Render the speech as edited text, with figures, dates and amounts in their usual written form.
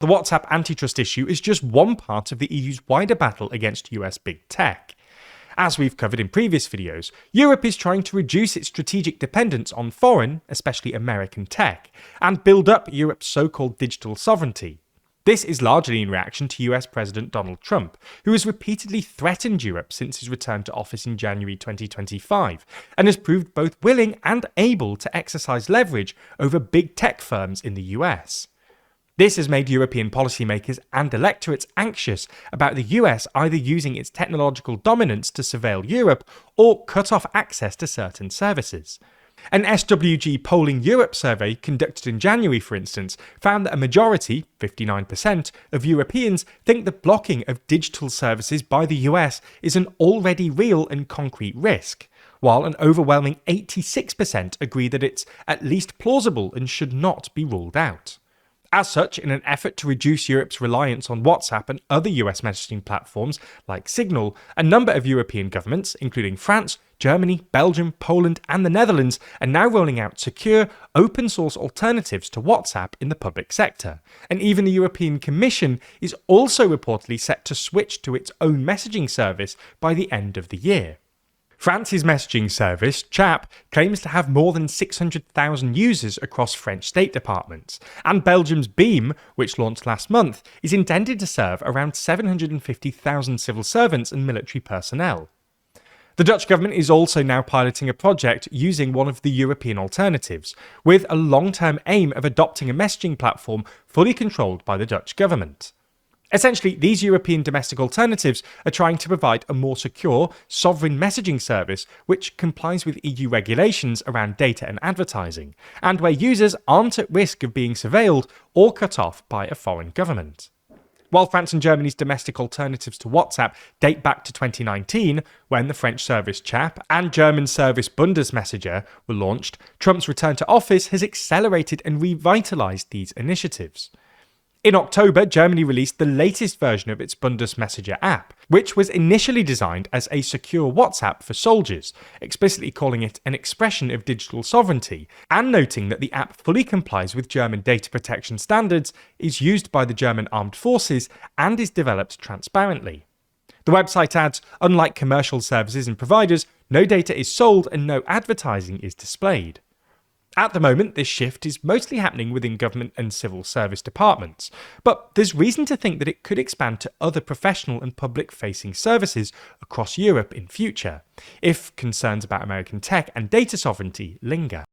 The WhatsApp antitrust issue is just one part of the EU's wider battle against US big tech. As we've covered in previous videos, Europe is trying to reduce its strategic dependence on foreign, especially American tech, and build up Europe's so-called digital sovereignty. This is largely in reaction to US President Donald Trump, who has repeatedly threatened Europe since his return to office in January 2025, and has proved both willing and able to exercise leverage over big tech firms in the US. This has made European policymakers and electorates anxious about the US either using its technological dominance to surveil Europe or cut off access to certain services. An SWG Polling Europe survey conducted in January, for instance, found that a majority, 59%, of Europeans think the blocking of digital services by the US is an already real and concrete risk, while an overwhelming 86% agree that it's at least plausible and should not be ruled out. As such, in an effort to reduce Europe's reliance on WhatsApp and other US messaging platforms like Signal, a number of European governments, including France, Germany, Belgium, Poland, and the Netherlands, are now rolling out secure, open-source alternatives to WhatsApp in the public sector. And even the European Commission is also reportedly set to switch to its own messaging service by the end of the year. France's messaging service, Chat, claims to have more than 600,000 users across French state departments, and Belgium's Beam, which launched last month, is intended to serve around 750,000 civil servants and military personnel. The Dutch government is also now piloting a project using one of the European alternatives, with a long-term aim of adopting a messaging platform fully controlled by the Dutch government. Essentially, these European domestic alternatives are trying to provide a more secure, sovereign messaging service which complies with EU regulations around data and advertising, and where users aren't at risk of being surveilled or cut off by a foreign government. While France and Germany's domestic alternatives to WhatsApp date back to 2019, when the French service Chat and German service Bundesmessenger were launched, Trump's return to office has accelerated and revitalized these initiatives. In October, Germany released the latest version of its Bundesmessenger app, which was initially designed as a secure WhatsApp for soldiers, explicitly calling it an expression of digital sovereignty, and noting that the app fully complies with German data protection standards, is used by the German armed forces, and is developed transparently. The website adds, unlike commercial services and providers, no data is sold and no advertising is displayed. At the moment, this shift is mostly happening within government and civil service departments, but there's reason to think that it could expand to other professional and public-facing services across Europe in future, if concerns about American tech and data sovereignty linger.